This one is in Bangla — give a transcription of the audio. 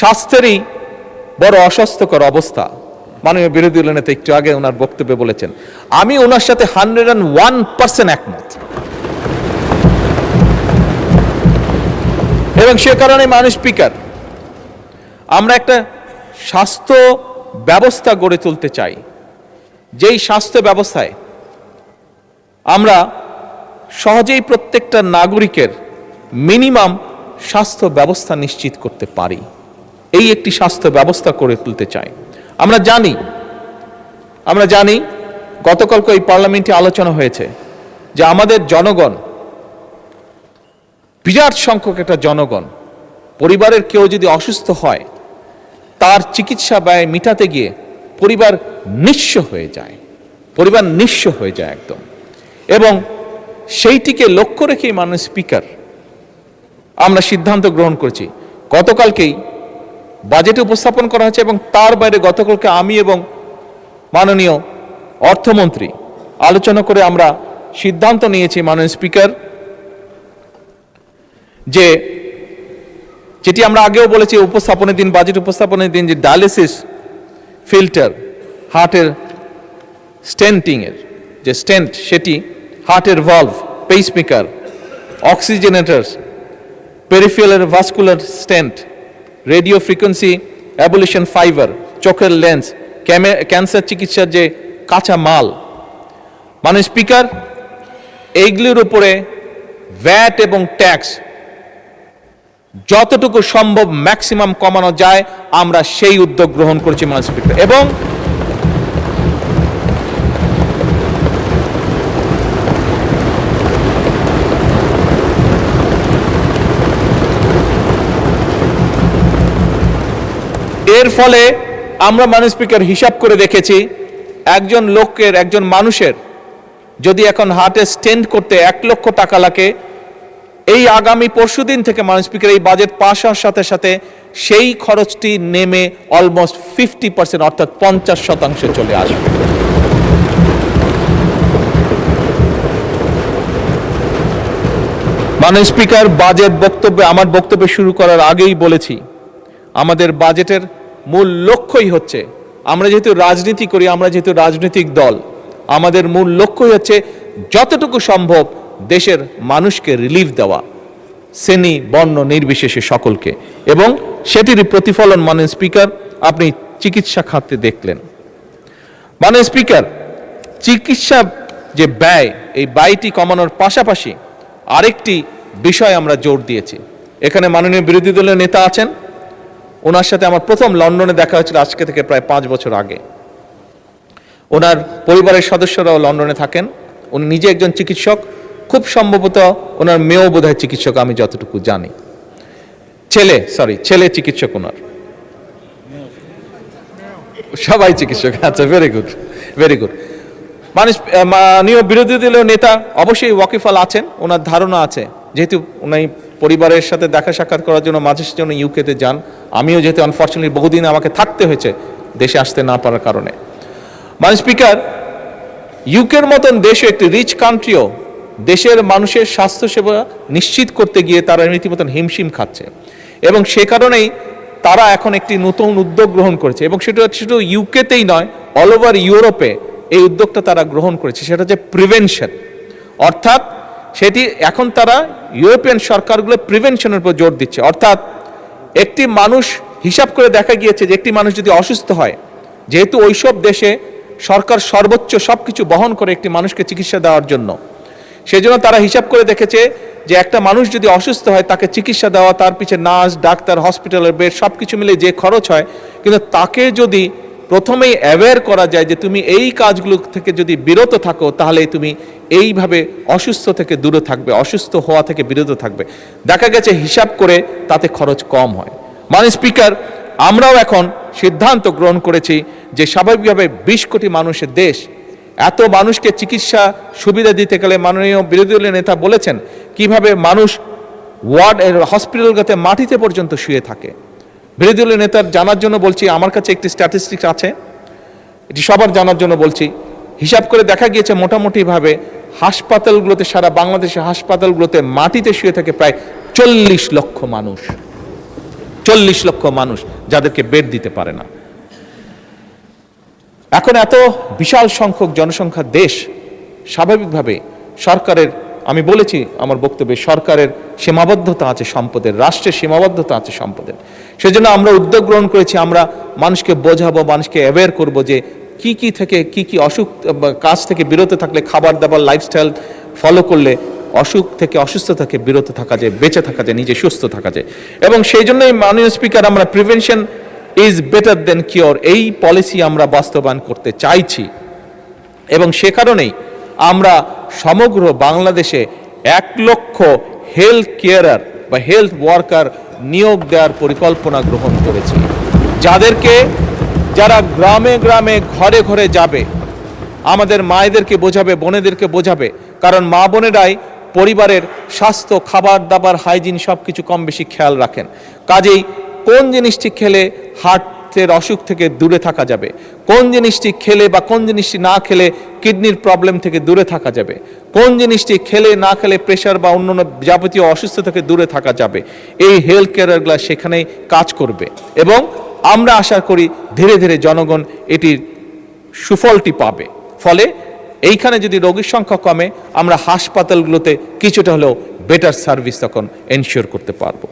স্বাস্থ্যেরই বড় অস্বাস্থ্যকর অবস্থা। মাননীয় বিরোধী দলীয় নেতা একটু আগে ওনার বক্তব্যে বলেছেন, আমি ওনার সাথে 101% একমত। এবং সে কারণে মাননীয় স্পিকার, আমরা একটা স্বাস্থ্য ব্যবস্থা গড়ে তুলতে চাই, যেই স্বাস্থ্য ব্যবস্থায় আমরা সহজেই প্রত্যেকটা নাগরিকের মিনিমাম স্বাস্থ্য ব্যবস্থা নিশ্চিত করতে পারি। এই একটি স্বাস্থ্য ব্যবস্থা গড়ে তুলতে চাই। আমরা জানি গতকালকে এই পার্লামেন্টে আলোচনা হয়েছে যে আমাদের জনগণ, বিরাট সংখ্যক একটা জনগণ, পরিবারের কেউ যদি অসুস্থ হয় তার চিকিৎসা ব্যয় মিটাতে গিয়ে পরিবার নিঃস্ব হয়ে যায় একদম। এবং সেইটিকে লক্ষ্য রেখেই মাননীয় স্পিকার আমরা সিদ্ধান্ত গ্রহণ করেছি। গতকালকেই বাজেটে উপস্থাপন করা হয়েছে এবং তার বাইরে গতকালকে আমি এবং মাননীয় অর্থমন্ত্রী আলোচনা করে আমরা সিদ্ধান্ত নিয়েছি মাননীয় স্পিকার, যেটি আমরা আগেও বলেছি উপস্থাপনের দিন, বাজেট উপস্থাপনের দিন, যে ডায়ালিসিস ফিল্টার, হার্টের স্টেন্টিং এর যে স্টেন্ট, সেটি হার্টের valve, pacemaker, oxygenator, peripheral vascular stent, radio frequency ablation fibre, চোখের লেন্স, ক্যান্সার চিকিৎসার যে কাঁচা মাল, মাননীয় স্পিকার, এইগুলির উপরে ভ্যাট এবং ট্যাক্স যতটুকু সম্ভব ম্যাক্সিমাম কমানো যায় আমরা সেই উদ্যোগ গ্রহণ করছি মাননীয় স্পিকার। এবং এর ফলে আমরা মাননীয় স্পিকার হিসাব করে দেখেছি, একজন মানুষের যদি এখন হার্টে স্টেন্ট করতে 1 লক্ষ টাকা লাগে, এই আগামী পরশুদিন থেকে মাননীয় স্পিকার এই বাজেট পাশ হওয়ার সাথে সাথে সেই খরচটি নেমে অলমোস্ট 50%, অর্থাৎ 50% চলে আসবে। মাননীয় স্পিকার, আমার বক্তব্য শুরু করার আগেই বলেছি, আমাদের বাজেটের মূল লক্ষ্যই হচ্ছে, আমরা যেহেতু রাজনীতি করি, আমরা যেহেতু রাজনৈতিক দল, আমাদের মূল লক্ষ্যই হচ্ছে যতটুকু সম্ভব দেশের মানুষকে রিলিফ দেওয়া, শ্রেণী বর্ণ নির্বিশেষে সকলকে। এবং সেটির প্রতিফলন মাননীয় স্পিকার আপনি চিকিৎসা খাতে দেখলেন। মাননীয় স্পিকার, চিকিৎসা যে ব্যয়, এই ব্যয়টি কমানোর পাশাপাশি আরেকটি বিষয় আমরা জোর দিয়েছি। এখানে মাননীয় বিরোধী দলের নেতা আছেন, ওনার সাথে আমার প্রথম লন্ডনে দেখা হয়েছিল আজকে থেকে প্রায় 5 বছর আগে। ওনার পরিবারের সদস্যরাও লন্ডনে থাকেন, উনি নিজে একজন চিকিৎসক, খুব সম্ভবত ওনার মেয়েও বোধহয় চিকিৎসক, আমি যতটুকু জানি। ছেলে চিকিৎসক, ওনার সবাই চিকিৎসক। আচ্ছা, ভেরি গুড। মাননীয় বিরোধী দলীয় নেতা অবশ্যই ওয়াকিফাল আছেন, ওনার ধারণা আছে, যেহেতু উনি পরিবারের সাথে দেখা সাক্ষাৎ করার জন্য মাঝে জন্য ইউকেতে যান, আমিও যেহেতু আনফর্চুনেটলি বহুদিন আমাকে থাকতে হয়েছে দেশে আসতে না পারার কারণে। মাননীয় স্পিকার, ইউকের মতন দেশে একটি রিচ কান্ট্রিও দেশের মানুষের স্বাস্থ্যসেবা নিশ্চিত করতে গিয়ে তারা রীতিমতন হিমশিম খাচ্ছে, এবং সে কারণেই তারা এখন একটি নতুন উদ্যোগ গ্রহণ করেছে, এবং সেটা শুধু ইউকেতেই নয়, অল ওভার ইউরোপে এই উদ্যোগটা তারা গ্রহণ করেছে। সেটা হচ্ছে প্রিভেনশন, অর্থাৎ সেটি এখন তারা ইউরোপিয়ান সরকারগুলো প্রিভেনশনের উপর জোর দিচ্ছে। অর্থাৎ একটি মানুষ, হিসাব করে দেখা গিয়েছে যে একটি মানুষ যদি অসুস্থ হয়, যেহেতু ওইসব দেশে সরকার সর্বোচ্চ সবকিছু বহন করে একটি মানুষকে চিকিৎসা দেওয়ার জন্য, সেজন্য তারা হিসাব করে দেখেছে যে একটা মানুষ যদি অসুস্থ হয় তাকে চিকিৎসা দেওয়া, তার পিছনে নার্স, ডাক্তার, হসপিটালের বেড সবকিছু মিলে যে খরচ হয়, কিন্তু তাকে যদি প্রথমেই অ্যাওয়্যার করা যায় যে তুমি এই কাজগুলো থেকে যদি বিরত থাকো তাহলে তুমি এইভাবে অসুস্থ থেকে দূরে থাকবে, অসুস্থ হওয়া থেকে বিরত থাকবে, দেখা গেছে হিসাব করে তাতে খরচ কম হয়। মাননীয় স্পিকার, আমরাও এখন সিদ্ধান্ত গ্রহণ করেছি যে স্বাভাবিকভাবে 20 কোটি মানুষের দেশ, এত মানুষকে চিকিৎসা সুবিধা দিতে গেলে মাননীয় বিরোধী দলীয় নেতা বলেছেন কিভাবে মানুষ হসপিটালগুলোতে মাটিতে পর্যন্ত শুয়ে থাকে। বিরোধী দলীয় নেতার জানার জন্য বলছি, আমার কাছে একটি স্ট্যাটিস্টিক্স আছে, এটি সবার জানার জন্য বলছি। হিসাব করে দেখা গিয়েছে মোটামুটিভাবে হাসপাতালগুলোতে, সারা বাংলাদেশের হাসপাতালগুলোতে মাটিতে শুয়ে থাকে প্রায় 40 লক্ষ মানুষ। 40 লক্ষ মানুষ যাদেরকে বেড দিতে পারে না। এখন এত বিশাল সংখ্যক জনসংখ্যার দেশ, স্বাভাবিকভাবে সরকারের, আমি বলেছি আমার বক্তব্যে, সরকারের সীমাবদ্ধতা আছে সম্পদের, রাষ্ট্রের সীমাবদ্ধতা আছে সম্পদের। সেজন্য আমরা উদ্যোগ গ্রহণ করেছি, আমরা মানুষকে বোঝাবো, মানুষকে অ্যাওয়্যার করব যে কি অসুখ কাজ থেকে বিরত থাকলে, খাবার দাবার লাইফস্টাইল ফলো করলে অসুখ থেকে, অসুস্থ থেকে বিরত থাকা যায়, বেঁচে থাকা যায়, নিজে সুস্থ থাকা যায়। এবং সেই জন্যই মাননীয় স্পিকার, আমরা prevention is better then cure এই পলিসি আমরা বাস্তবায়ন করতে চাইছি। এবং সে কারণেই আমরা সমগ্র বাংলাদেশে 1 লক্ষ হেলথ কেয়ারার বা হেলথ ওয়ার্কার নিয়োগ দেওয়ার পরিকল্পনা গ্রহণ করেছি, যারা গ্রামে গ্রামে ঘরে ঘরে যাবে, আমাদের মায়েদেরকে বোঝাবে, বোনেদেরকে বোঝাবে। কারণ মা বোনেরাই পরিবারের স্বাস্থ্য, খাবার দাবার, হাইজিন সব কিছু কম বেশি খেয়াল রাখেন। কাজেই কোন জিনিসটি খেলে হার্টের অসুখ থেকে দূরে থাকা যাবে, কোন জিনিসটি খেলে বা কোন জিনিসটি না খেলে কিডনির প্রবলেম থেকে দূরে থাকা যাবে, কোন জিনিসটি খেলে না খেলে প্রেশার বা অন্যান্য যাবতীয় অসুস্থ থেকে দূরে থাকা যাবে, এই হেলথ কেয়ারগুলো সেখানেই কাজ করবে। এবং আমরা আশা করি ধীরে ধীরে জনগণ এটির সুফলটি পাবে। ফলে এইখানে যদি রোগীর সংখ্যা কমে, আমরা হাসপাতালগুলোতে কিছুটা হলেও বেটার সার্ভিস তখন এনশিওর করতে পারবো।